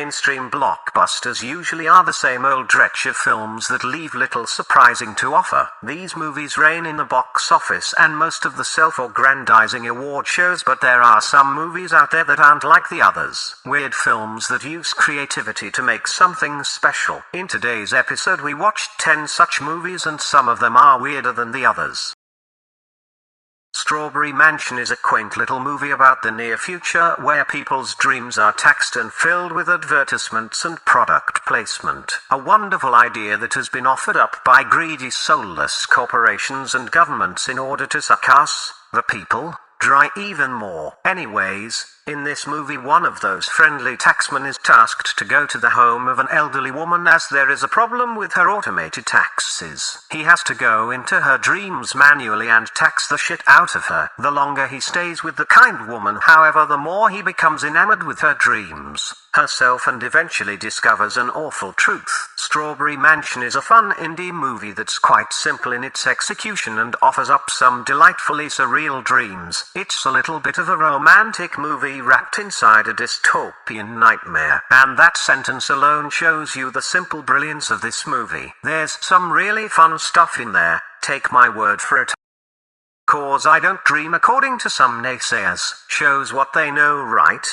mainstream blockbusters usually are the same old dretch of films that leave little surprising to offer. These movies reign in the box office and most of the self-aggrandizing award shows, but there are some movies out there that aren't like the others. Weird films that use creativity to make something special. In today's episode we watched 10 such movies, and some of them are weirder than the others. Strawberry Mansion is a quaint little movie about the near future where people's dreams are taxed and filled with advertisements and product placement. A wonderful idea that has been offered up by greedy soulless corporations and governments in order to suck us, the people, dry even more. Anyways, in this movie one of those friendly taxmen is tasked to go to the home of an elderly woman as there is a problem with her automated taxes. He has to go into her dreams manually and tax the shit out of her. The longer he stays with the kind woman, however, the more he becomes enamored with her dreams, herself, and eventually discovers an awful truth. Strawberry Mansion is a fun indie movie that's quite simple in its execution and offers up some delightfully surreal dreams. It's a little bit of a romantic movie wrapped inside a dystopian nightmare, and that sentence alone shows you the simple brilliance of this movie. There's some really fun stuff in there, take my word for it. "'Cause I don't dream," according to some naysayers, shows what they know, right?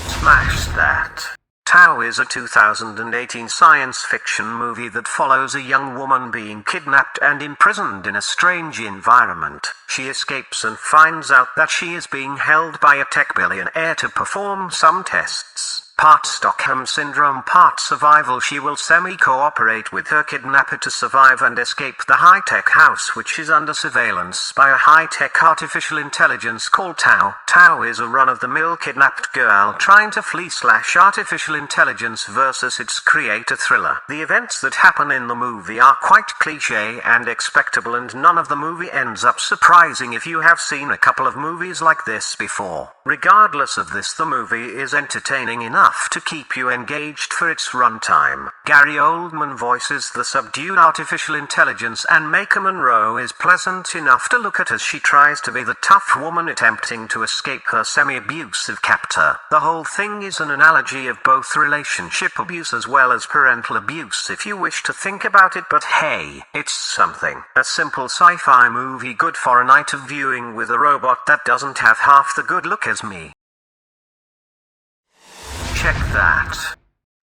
Smash that. Tao is a 2018 science fiction movie that follows a young woman being kidnapped and imprisoned in a strange environment. She escapes and finds out that she is being held by a tech billionaire to perform some tests. Part Stockholm Syndrome, part survival. She will semi-cooperate with her kidnapper to survive and escape the high-tech house, which is under surveillance by a high-tech artificial intelligence called Tao. Tao is a run-of-the-mill kidnapped girl trying to flee / artificial intelligence versus its creator thriller. The events that happen in the movie are quite cliché and expectable, and none of the movie ends up surprising if you have seen a couple of movies like this before. Regardless of this, the movie is entertaining enough to keep you engaged for its runtime. Gary Oldman voices the subdued artificial intelligence, and Maika Monroe is pleasant enough to look at as she tries to be the tough woman attempting to escape her semi-abusive captor. The whole thing is an analogy of both relationship abuse as well as parental abuse if you wish to think about it, but hey, it's something. A simple sci-fi movie good for a night of viewing with a robot that doesn't have half the good look as me. Check that.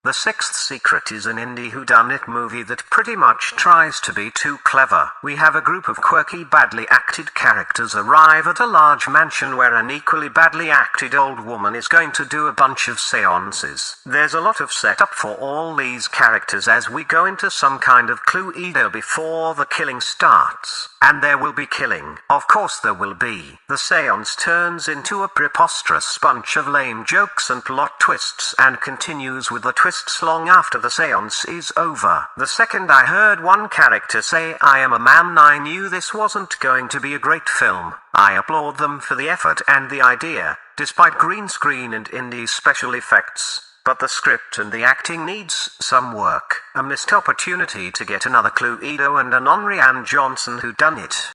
The Sixth Secret is an indie whodunit movie that pretty much tries to be too clever. We have a group of quirky, badly acted characters arrive at a large mansion where an equally badly acted old woman is going to do a bunch of seances. There's a lot of setup for all these characters as we go into some kind of Cluedo before the killing starts. And there will be killing. Of course there will be. The seance turns into a preposterous bunch of lame jokes and plot twists, and continues with the twists long after the seance is over. The second I heard one character say, "I am a man," I knew this wasn't going to be a great film. I applaud them for the effort and the idea, despite green screen and indie special effects. But the script and the acting needs some work. A missed opportunity to get another Cluedo and an Rian Johnson whodunit.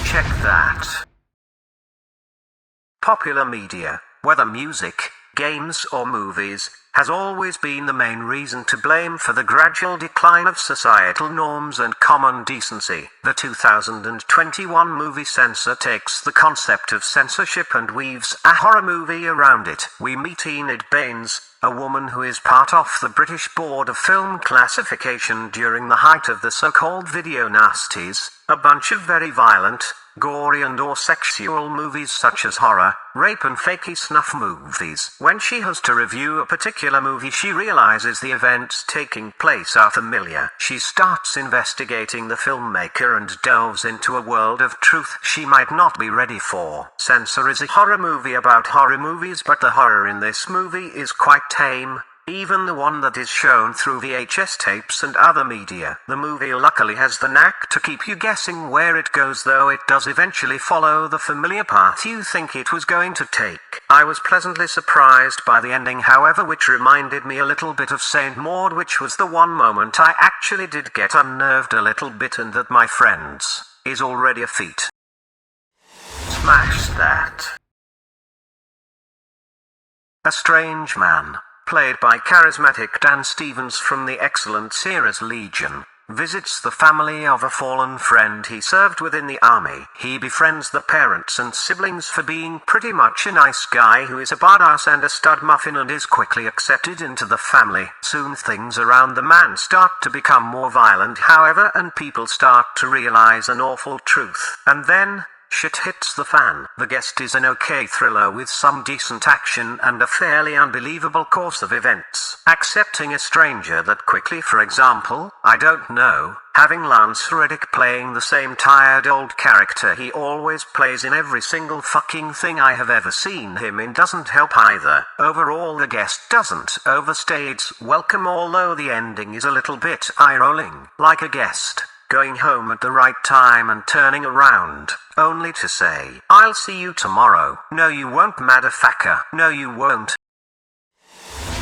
Check that. Popular media, whether music, games or movies, has always been the main reason to blame for the gradual decline of societal norms and common decency. The 2021 movie Censor takes the concept of censorship and weaves a horror movie around it. We meet Enid Baines, a woman who is part of the British Board of Film Classification during the height of the so-called video nasties, a bunch of very violent, gory and or sexual movies such as horror, rape and fakey snuff movies. When she has to review a particular movie, she realizes the events taking place are familiar. She starts investigating the filmmaker and delves into a world of truth she might not be ready for. Censor is a horror movie about horror movies, but the horror in this movie is quite tame. Even the one that is shown through VHS tapes and other media. The movie luckily has the knack to keep you guessing where it goes, though it does eventually follow the familiar path you think it was going to take. I was pleasantly surprised by the ending, however, which reminded me a little bit of Saint Maud, which was the one moment I actually did get unnerved a little bit, and that, my friends, is already a feat. Smash that. A Strange Man. played by charismatic Dan Stevens from the excellent series Legion, visits the family of a fallen friend he served with in the army. He befriends the parents and siblings for being pretty much a nice guy who is a badass and a stud muffin, and is quickly accepted into the family. Soon things around the man start to become more violent, however, and people start to realize an awful truth. And then shit hits the fan. The Guest is an okay thriller with some decent action and a fairly unbelievable course of events. Accepting a stranger that quickly, for example, I don't know, having Lance Reddick playing the same tired old character he always plays in every single fucking thing I have ever seen him in doesn't help either. Overall, The Guest doesn't overstay its welcome, although the ending is a little bit eye-rolling, like a guest going home at the right time and turning around, only to say, "I'll see you tomorrow." No you won't, motherfucker. No you won't.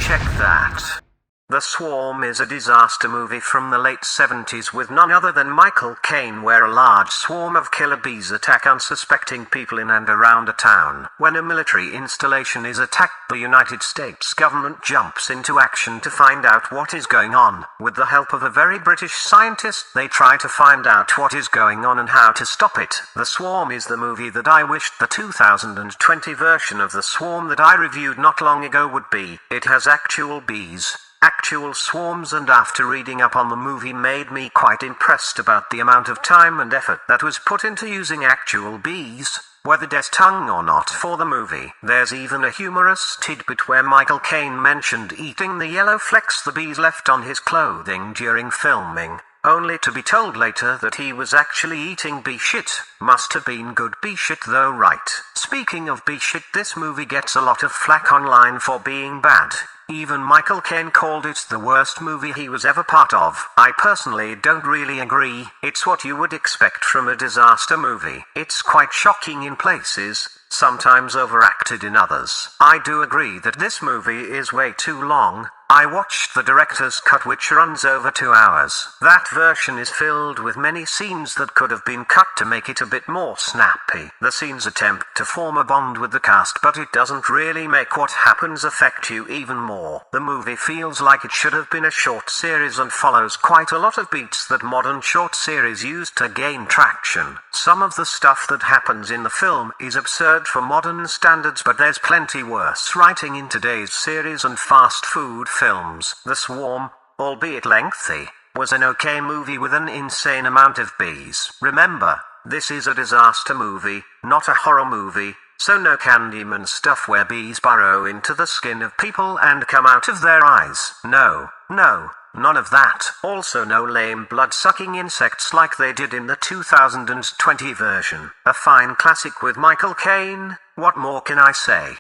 Check that. The Swarm is a disaster movie from the late 70s with none other than Michael Caine, where a large swarm of killer bees attack unsuspecting people in and around a town. When a military installation is attacked, the United States government jumps into action to find out what is going on. With the help of a very British scientist, they try to find out what is going on and how to stop it. The Swarm is the movie that I wished the 2020 version of The Swarm that I reviewed not long ago would be. It has actual bees, actual swarms, and after reading up on the movie made me quite impressed about the amount of time and effort that was put into using actual bees, whether death tongue or not, for the movie. There's even a humorous tidbit where Michael Caine mentioned eating the yellow flecks the bees left on his clothing during filming, only to be told later that he was actually eating bee shit. Must have been good bee shit though, right? Speaking of bee shit, this movie gets a lot of flack online for being bad. Even Michael Caine called it the worst movie he was ever part of. I personally don't really agree. It's what you would expect from a disaster movie. It's quite shocking in places, sometimes overacted in others. I do agree that this movie is way too long. I watched the director's cut, which runs over 2 hours. That version is filled with many scenes that could have been cut to make it a bit more snappy. The scenes attempt to form a bond with the cast, but it doesn't really make what happens affect you even more. The movie feels like it should have been a short series and follows quite a lot of beats that modern short series use to gain traction. Some of the stuff that happens in the film is absurd for modern standards, but there's plenty worse writing in today's series and fast food films. The Swarm, albeit lengthy, was an okay movie with an insane amount of bees. Remember, this is a disaster movie, not a horror movie, so no Candyman stuff where bees burrow into the skin of people and come out of their eyes. No, none of that. Also no lame blood-sucking insects like they did in the 2020 version. A fine classic with Michael Caine. What more can I say?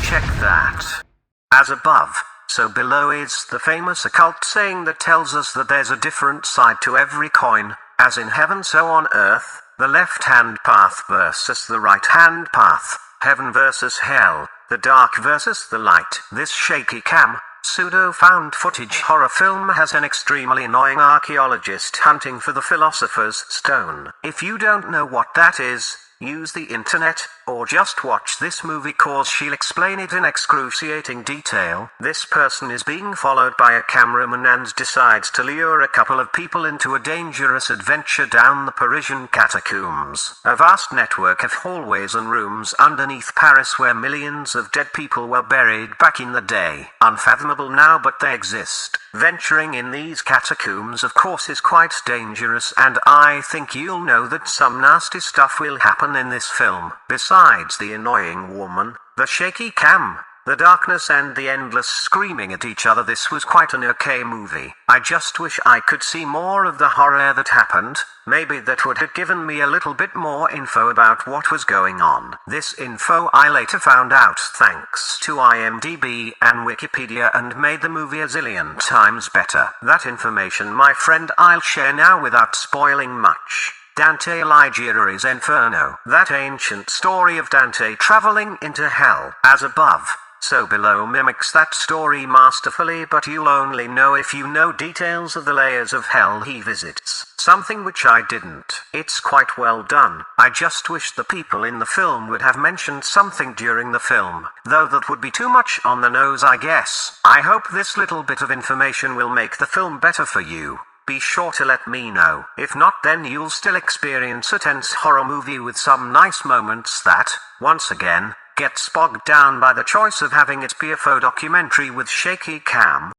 Check that. As above, so below is the famous occult saying that tells us that there's a different side to every coin, as in heaven so on earth, the left-hand path versus the right-hand path, heaven versus hell, the dark versus the light. This shaky cam, pseudo-found footage horror film has an extremely annoying archaeologist hunting for the Philosopher's Stone. If you don't know what that is, use the internet, or just watch this movie cause she'll explain it in excruciating detail. This person is being followed by a cameraman and decides to lure a couple of people into a dangerous adventure down the Parisian catacombs. A vast network of hallways and rooms underneath Paris where millions of dead people were buried back in the day. Unfathomable now, but they exist. Venturing in these catacombs of course is quite dangerous, and I think you'll know that some nasty stuff will happen in this film. Besides the annoying woman, the shaky cam, the darkness and the endless screaming at each other, this was quite an okay movie. I just wish I could see more of the horror that happened. Maybe that would have given me a little bit more info about what was going on. This info I later found out thanks to IMDb and Wikipedia, and made the movie a zillion times better. That information, my friend, I'll share now without spoiling much. Dante Alighieri's Inferno, that ancient story of Dante traveling into hell. As above, So Below mimics that story masterfully, but you'll only know if you know details of the layers of hell he visits. Something which I didn't. It's quite well done. I just wish the people in the film would have mentioned something during the film, though that would be too much on the nose, I guess. I hope this little bit of information will make the film better for you. Be sure to let me know. If not, then you'll still experience a tense horror movie with some nice moments that, once again, gets bogged down by the choice of having it be a faux documentary with shaky cam.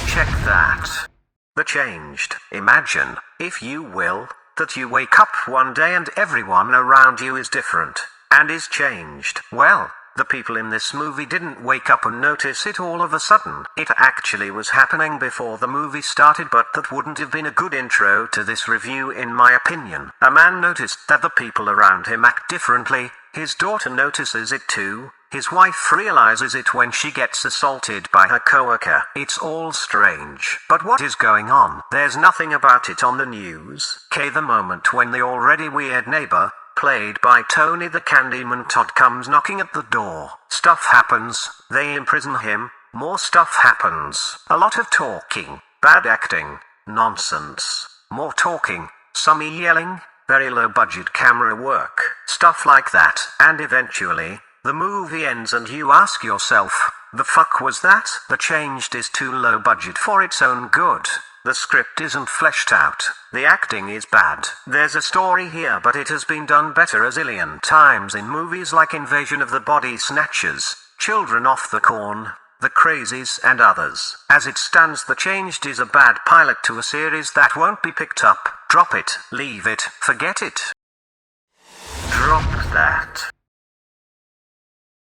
Check that. The Changed. Imagine, if you will, that you wake up one day and everyone around you is different, and is changed. Well, the people in this movie didn't wake up and notice it all of a sudden. It actually was happening before the movie started, but that wouldn't have been a good intro to this review in my opinion. A man noticed that the people around him act differently, his daughter notices it too, his wife realizes it when she gets assaulted by her coworker. It's all strange. But what is going on? There's nothing about it on the news. The moment when the already weird neighbor, played by Tony the Candyman Todd, comes knocking at the door. Stuff happens, they imprison him, more stuff happens. A lot of talking, bad acting, nonsense, more talking, some yelling, very low budget camera work, stuff like that. And eventually, the movie ends and you ask yourself, the fuck was that? The Changed is too low budget for its own good. The script isn't fleshed out. The acting is bad. There's a story here, but it has been done better a zillion times in movies like Invasion of the Body Snatchers, Children of the Corn, The Crazies and others. As it stands, The Changed is a bad pilot to a series that won't be picked up. Drop it, leave it, forget it. Drop that.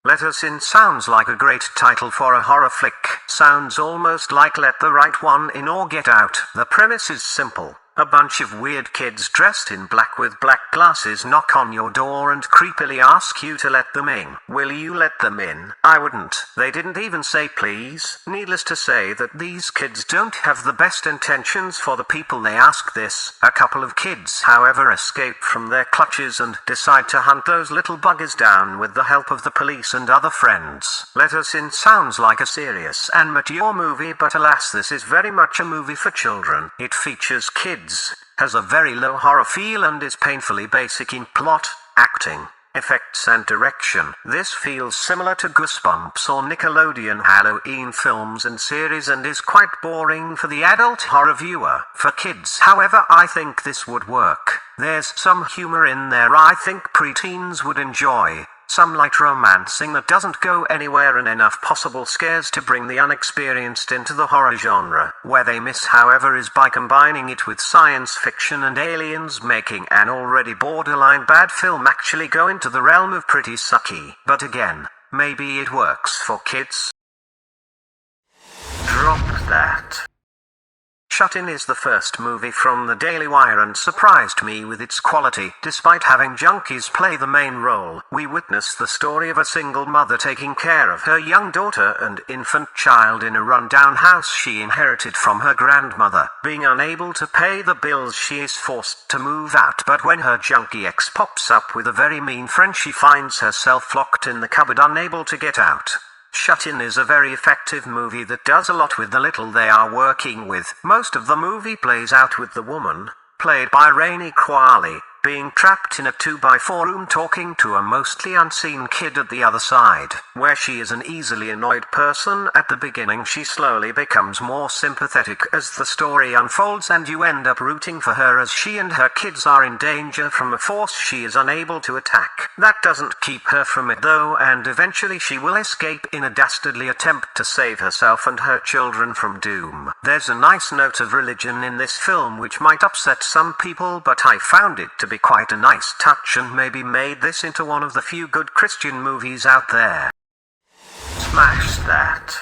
Let Us In sounds like a great title for a horror flick. Sounds almost like Let the Right One In or Get Out. The premise is simple. A bunch of weird kids dressed in black with black glasses knock on your door and creepily ask you to let them in. Will you let them in? I wouldn't. They didn't even say please. Needless to say that these kids don't have the best intentions for the people they ask this. A couple of kids, however, escape from their clutches and decide to hunt those little buggers down with the help of the police and other friends. Let Us In sounds like a serious and mature movie, but alas, this is very much a movie for children. It features kids, has a very low horror feel, and is painfully basic in plot, acting, effects and direction. This feels similar to Goosebumps or Nickelodeon Halloween films and series, and is quite boring for the adult horror viewer. For kids, however, I think this would work. There's some humor in there I think preteens would enjoy. Some light romancing that doesn't go anywhere, and enough possible scares to bring the unexperienced into the horror genre. Where they miss, however, is by combining it with science fiction and aliens, making an already borderline bad film actually go into the realm of pretty sucky. But again, maybe it works for kids. Drop that. Shut In is the first movie from the Daily Wire and surprised me with its quality. Despite having junkies play the main role, we witness the story of a single mother taking care of her young daughter and infant child in a rundown house she inherited from her grandmother. Being unable to pay the bills, she is forced to move out, but when her junkie ex pops up with a very mean friend, she finds herself locked in the cupboard, unable to get out. Shut In is a very effective movie that does a lot with the little they are working with. Most of the movie plays out with the woman, played by Rainey Qualley, being trapped in a 2x4 room talking to a mostly unseen kid at the other side. Where she is an easily annoyed person at the beginning, she slowly becomes more sympathetic as the story unfolds, and you end up rooting for her as she and her kids are in danger from a force she is unable to attack. That doesn't keep her from it though, and eventually she will escape in a dastardly attempt to save herself and her children from doom. There's a nice note of religion in this film which might upset some people, but I found it to be quite a nice touch and maybe made this into one of the few good Christian movies out there. Smash that.